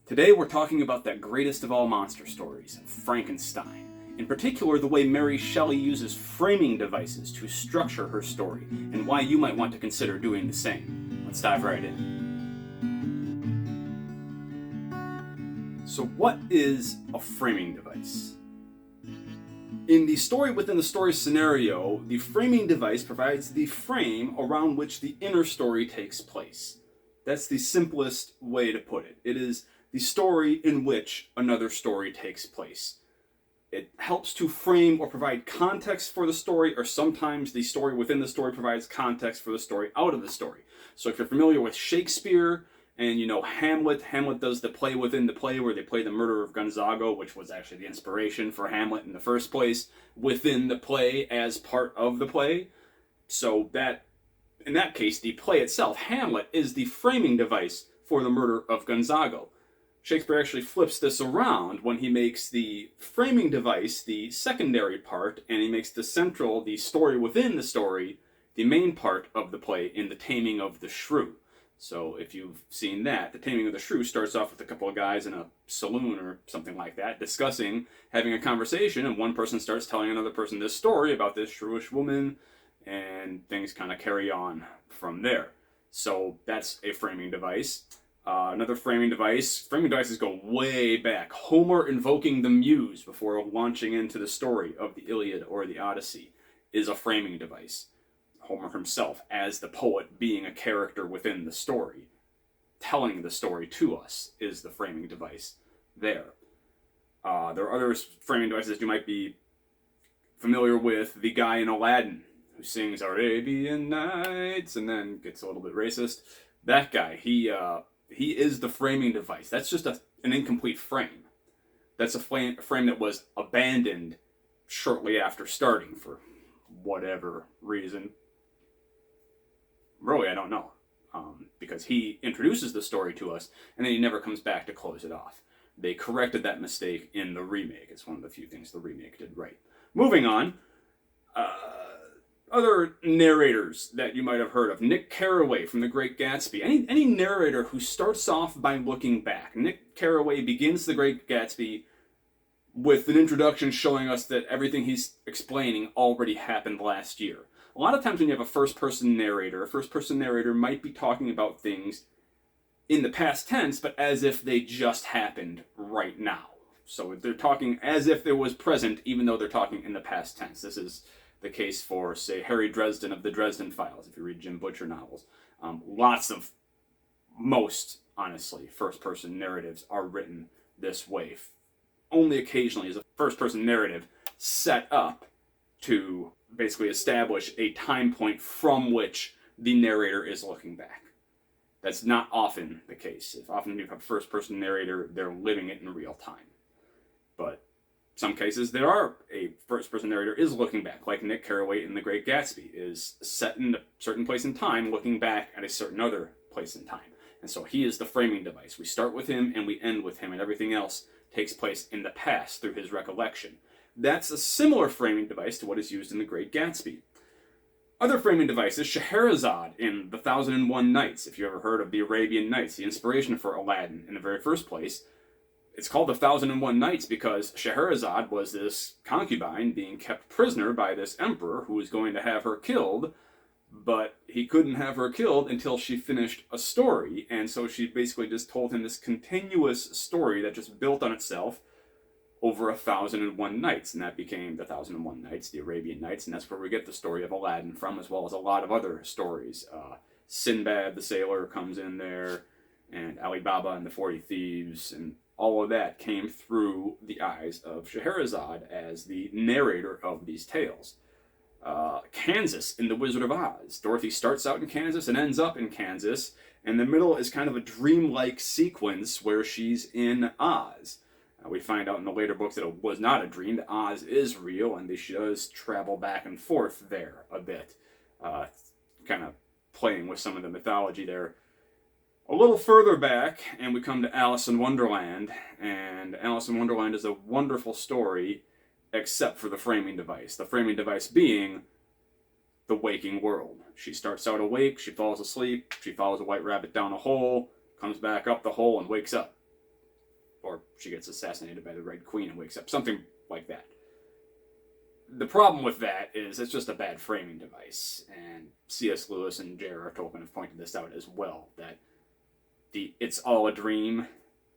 Today we're talking about that greatest of all monster stories, Frankenstein. In particular, the way Mary Shelley uses framing devices to structure her story, and why you might want to consider doing the same. Let's dive right in. So what is a framing device? In the story within the story scenario, the framing device provides the frame around which the inner story takes place. That's the simplest way to put it. It is the story in which another story takes place. It helps to frame or provide context for the story, or sometimes the story within the story provides context for the story out of the story. So if you're familiar with Shakespeare, and you know Hamlet does the play within the play where they play the murder of Gonzago, which was actually the inspiration for Hamlet in the first place, within the play as part of the play. So that, in that case, the play itself, Hamlet, is the framing device for the murder of Gonzago. Shakespeare actually flips this around when he makes the framing device the secondary part, and he makes the central, the story within the story, the main part of the play in The Taming of the Shrew. So if you've seen that, The Taming of the Shrew starts off with a couple of guys in a saloon or something like that, discussing, having a conversation, and one person starts telling another person this story about this shrewish woman, and things kind of carry on from there. So that's a framing device. Another framing devices go way back. Homer invoking the muse before launching into the story of the Iliad or the Odyssey is a framing device. Homer himself, as the poet, being a character within the story, telling the story to us, is the framing device there. There are other framing devices you might be familiar with. The guy in Aladdin who sings Arabian Nights and then gets a little bit racist. That guy, he is the framing device. That's just an incomplete frame. That's a frame that was abandoned shortly after starting for whatever reason. Really, I don't know. Because he introduces the story to us, and then he never comes back to close it off. They corrected that mistake in the remake. It's one of the few things the remake did right. Moving on, other narrators that you might have heard of. Nick Carraway from The Great Gatsby. Any narrator who starts off by looking back. Nick Carraway begins The Great Gatsby with an introduction showing us that everything he's explaining already happened last year. A lot of times when you have a first-person narrator might be talking about things in the past tense, but as if they just happened right now. So they're talking as if there was present, even though they're talking in the past tense. This is the case for, say, Harry Dresden of the Dresden Files, if you read Jim Butcher novels. Most, honestly, first-person narratives are written this way. Only occasionally is a first-person narrative set up to basically establish a time point from which the narrator is looking back. That's not often the case. If often you have a first-person narrator, they're living it in real time. But some cases there are a first-person narrator is looking back, like Nick Carraway in The Great Gatsby is set in a certain place in time, looking back at a certain other place in time. And so he is the framing device. We start with him and we end with him, and everything else takes place in the past through his recollection. That's a similar framing device to what is used in The Great Gatsby. Other framing devices, Scheherazade in The 1001 Nights. If you ever heard of the Arabian Nights, the inspiration for Aladdin in the very first place, it's called The 1001 Nights because Scheherazade was this concubine being kept prisoner by this emperor who was going to have her killed, but he couldn't have her killed until she finished a story, and so she basically just told him this continuous story that just built on itself over 1001 nights, and that became the 1001 Nights, the Arabian Nights, and that's where we get the story of Aladdin from, as well as a lot of other stories. Sinbad the Sailor comes in there, and Ali Baba and the 40 Thieves, and all of that came through the eyes of Scheherazade as the narrator of these tales. Kansas in The Wizard of Oz. Dorothy starts out in Kansas and ends up in Kansas, and the middle is kind of a dreamlike sequence where she's in Oz. We find out in the later books that it was not a dream, that Oz is real, and she does travel back and forth there a bit, kind of playing with some of the mythology there. A little further back, and we come to Alice in Wonderland, and Alice in Wonderland is a wonderful story, except for the framing device. The framing device being the waking world. She starts out awake, she falls asleep, she follows a white rabbit down a hole, comes back up the hole, and wakes up. or she gets assassinated by the Red Queen and wakes up, something like that. The problem with that is it's just a bad framing device, and C.S. Lewis and J.R.R. Tolkien have pointed this out as well, that the "it's all a dream"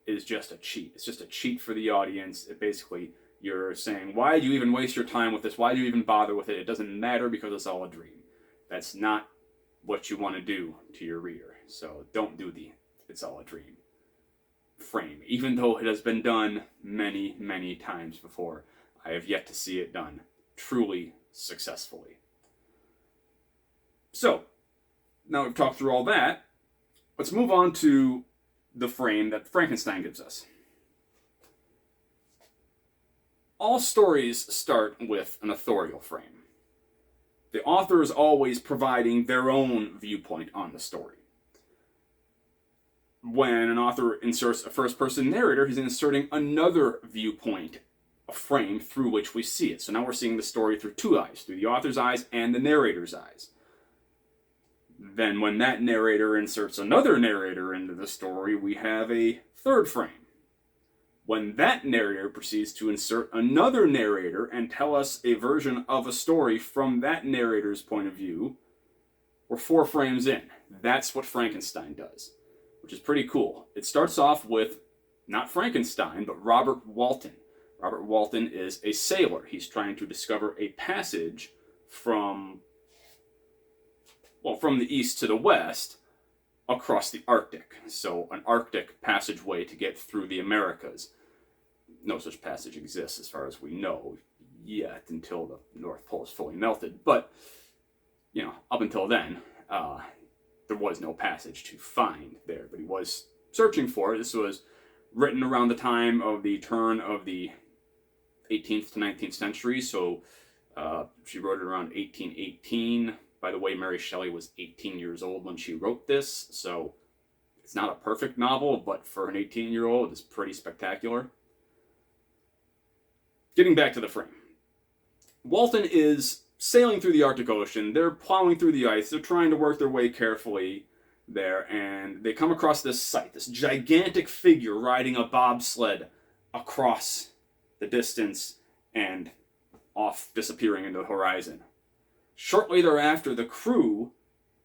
is just a cheat. It's just a cheat for the audience. It basically, you're saying, why do you even waste your time with this? Why do you even bother with it? It doesn't matter because it's all a dream. That's not what you want to do to your reader. So don't do the "it's all a dream" frame, even though it has been done many, many times before. I have yet to see it done truly successfully. So, now we've talked through all that, let's move on to the frame that Frankenstein gives us. All stories start with an authorial frame. The author is always providing their own viewpoint on the story. When an author inserts a first-person narrator, he's inserting another viewpoint, a frame through which we see it. So now we're seeing the story through two eyes, through the author's eyes and the narrator's eyes. Then when that narrator inserts another narrator into the story, we have a third frame. When that narrator proceeds to insert another narrator and tell us a version of a story from that narrator's point of view, we're 4 frames in. That's what Frankenstein does, which is pretty cool. It starts off with not Frankenstein, but Robert Walton. Robert Walton is a sailor. He's trying to discover a passage from the east to the west across the Arctic. So an Arctic passageway to get through the Americas. No such passage exists as far as we know yet until the North Pole is fully melted. But, up until then, there was no passage to find there. But he was searching for it. This was written around the time of the turn of the 18th to 19th century. So she wrote it around 1818. By the way, Mary Shelley was 18 years old when she wrote this. So it's not a perfect novel, but for an 18-year-old, it's pretty spectacular. Getting back to the frame. Walton is sailing through the Arctic Ocean. They're plowing through the ice. They're trying to work their way carefully there, and they come across this sight, this gigantic figure riding a bobsled across the distance and off, disappearing into the horizon. Shortly thereafter, the crew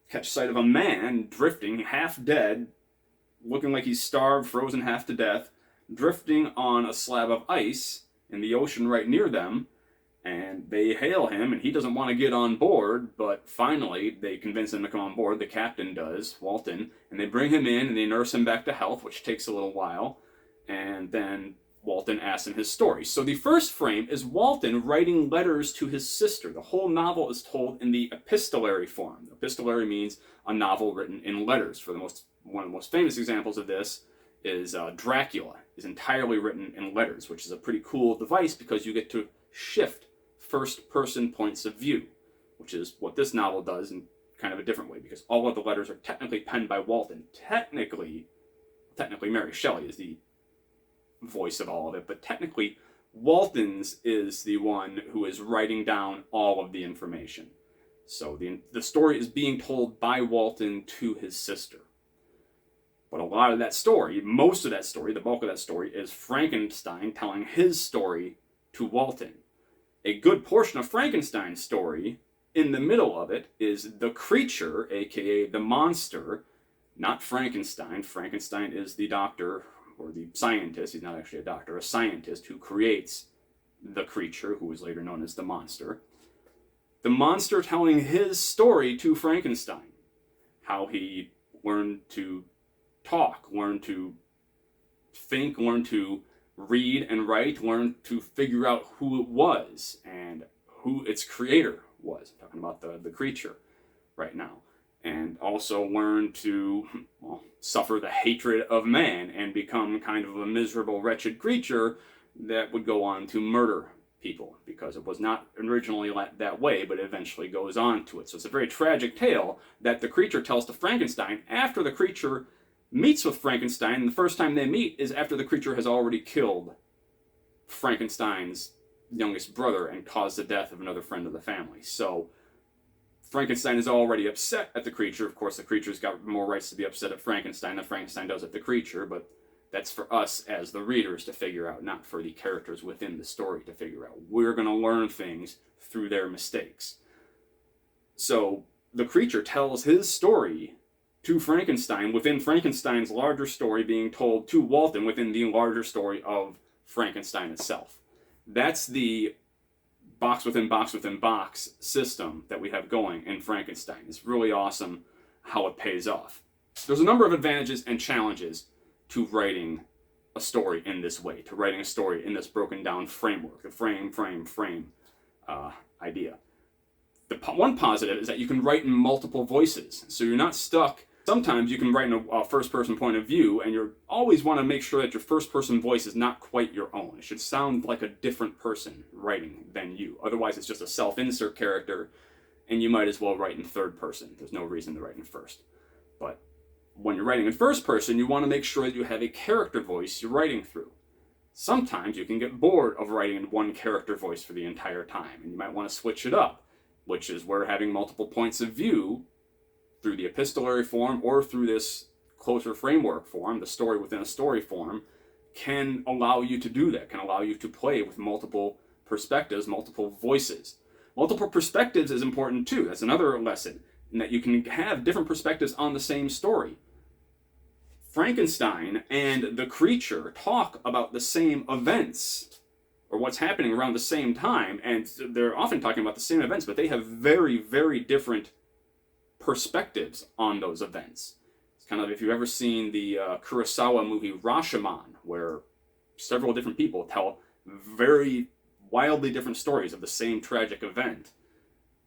catch sight of a man drifting, half dead, looking like he's starved, frozen half to death, drifting on a slab of ice in the ocean right near them, and they hail him, and he doesn't want to get on board, but finally they convince him to come on board. The captain does, Walton, and they bring him in, and they nurse him back to health, which takes a little while, and then Walton asks him his story. So the first frame is Walton writing letters to his sister. The whole novel is told in the epistolary form. Epistolary means a novel written in letters. One of the most famous examples of this is Dracula, is entirely written in letters, which is a pretty cool device because you get to shift first-person points of view, which is what this novel does in kind of a different way, because all of the letters are technically penned by Walton. Technically Mary Shelley is the voice of all of it, but technically Walton's is the one who is writing down all of the information. So the story is being told by Walton to his sister. But a lot of that story, most of that story, the bulk of that story, is Frankenstein telling his story to Walton. A good portion of Frankenstein's story, in the middle of it, is the creature, aka the monster, not Frankenstein. Frankenstein is the doctor, or the scientist, he's not actually a doctor, a scientist who creates the creature, who is later known as the monster. The monster telling his story to Frankenstein. How he learned to talk, learned to think, learned to read and write, learned to figure out who it was and who its creator was. I'm talking about the creature right now. And also learn to suffer the hatred of man and become kind of a miserable, wretched creature that would go on to murder people, because it was not originally that way, but eventually goes on to it. So it's a very tragic tale that the creature tells to Frankenstein after the creature meets with Frankenstein, and the first time they meet is after the creature has already killed Frankenstein's youngest brother and caused the death of another friend of the family. So Frankenstein is already upset at the creature. Of course, the creature's got more rights to be upset at Frankenstein than Frankenstein does at the creature, but That's for us as the readers to figure out, not for the characters within the story to figure out. We're going to learn things through their mistakes. So the creature tells his story to Frankenstein within Frankenstein's larger story being told to Walton within the larger story of Frankenstein itself. That's the box within box within box system that we have going in Frankenstein. It's really awesome how it pays off. There's a number of advantages and challenges to writing a story in this way, to writing a story in this broken down framework, the frame idea. The one positive is that you can write in multiple voices, so you're not stuck. Sometimes you can write in a first-person point of view, and you always want to make sure that your first-person voice is not quite your own. It should sound like a different person writing than you. Otherwise, it's just a self-insert character, and you might as well write in third person. There's no reason to write in first. But when you're writing in first person, you want to make sure that you have a character voice you're writing through. Sometimes you can get bored of writing in one character voice for the entire time, and you might want to switch it up, which is where having multiple points of view through the epistolary form or through this closer framework form, the story within a story form, can allow you to do that, can allow you to play with multiple perspectives, multiple voices. Multiple perspectives is important too. That's another lesson, in that you can have different perspectives on the same story. Frankenstein and the creature talk about the same events, or what's happening around the same time, and they're often talking about the same events, but they have very, very different perspectives on those events. It's kind of, if you've ever seen the Kurosawa movie Rashomon, where several different people tell very wildly different stories of the same tragic event,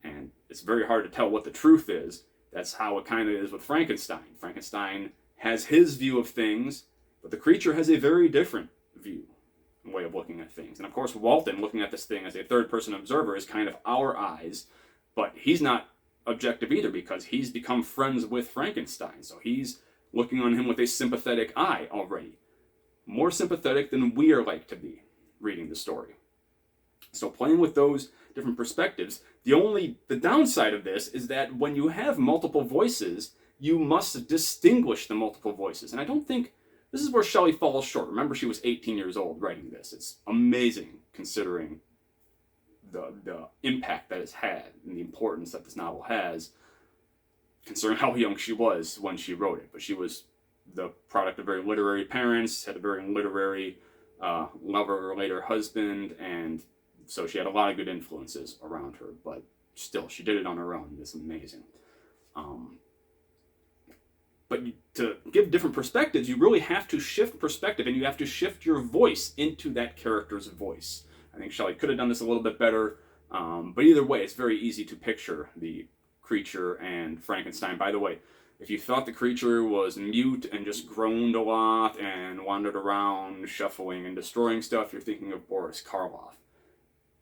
and it's very hard to tell what the truth is. That's how it kind of is with Frankenstein. Frankenstein has his view of things, but the creature has a very different view and way of looking at things. And of course, Walton, looking at this thing as a third-person observer, is kind of our eyes, but he's not objective either, because he's become friends with Frankenstein, so he's looking on him with a sympathetic eye already. More sympathetic than we are like to be reading the story. So playing with those different perspectives, the downside of this is that when you have multiple voices, you must distinguish the multiple voices. And I don't think, this is where Shelley falls short. Remember, she was 18 years old writing this. It's amazing considering the impact that it's had and the importance that this novel has, considering how young she was when she wrote it. But she was the product of very literary parents, had a very literary lover or later husband, and so she had a lot of good influences around her, but still, she did it on her own. It's amazing. But to give different perspectives, you really have to shift perspective, and you have to shift your voice into that character's voice. I think Shelley could have done this a little bit better, but either way, it's very easy to picture the creature and Frankenstein. By the way, if you thought the creature was mute and just groaned a lot and wandered around shuffling and destroying stuff, you're thinking of Boris Karloff,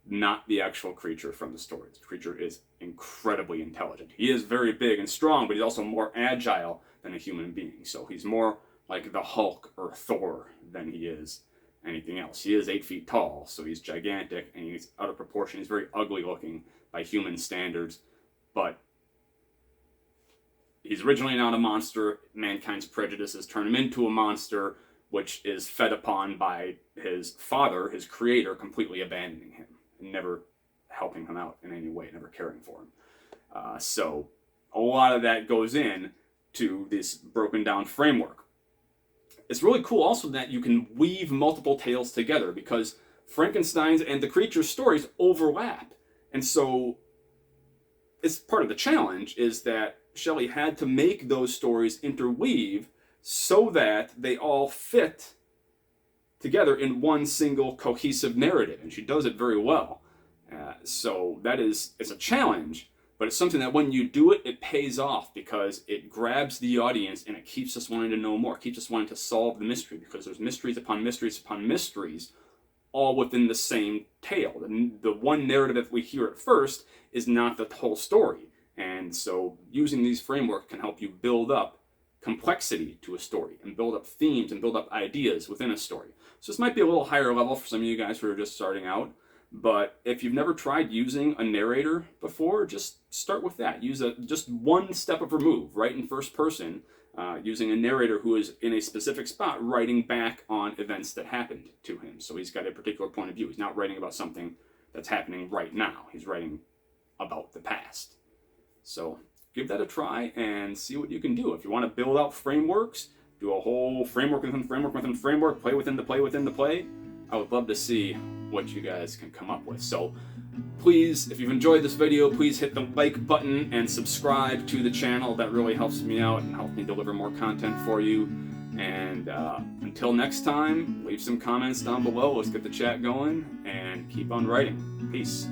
not the actual creature from the story. The creature is incredibly intelligent. He is very big and strong, but he's also more agile than a human being. So he's more like the Hulk or Thor than he is anything else. He is 8 feet tall, so he's gigantic, and he's out of proportion. He's very ugly looking by human standards, but he's originally not a monster. Mankind's prejudices turn him into a monster, which is fed upon by his father, his creator, completely abandoning him and never helping him out in any way, never caring for him. So a lot of that goes in to this broken down framework. It's really cool also that you can weave multiple tales together, because Frankenstein's and the creature's stories overlap. And so it's part of the challenge is that Shelley had to make those stories interweave so that they all fit together in one single cohesive narrative, and she does it very well. So it's a challenge, but it's something that when you do it, it pays off, because it grabs the audience and it keeps us wanting to know more, keeps us wanting to solve the mystery, because there's mysteries upon mysteries upon mysteries, all within the same tale. The one narrative that we hear at first is not the whole story, and so using these frameworks can help you build up complexity to a story and build up themes and build up ideas within a story. So this might be a little higher level for some of you guys who are just starting out, but if you've never tried using a narrator before, just start with that. Use just one step of remove, right in first person, using a narrator who is in a specific spot writing back on events that happened to him. So he's got a particular point of view. He's not writing about something that's happening right now. He's writing about the past. So give that a try and see what you can do. If you want to build out frameworks, do a whole framework within framework within framework, play within the play within the play, I would love to see what you guys can come up with. So please, if you've enjoyed this video, please hit the like button and subscribe to the channel. That really helps me out and helps me deliver more content for you. And until next time, leave some comments down below. Let's get the chat going and keep on writing. Peace.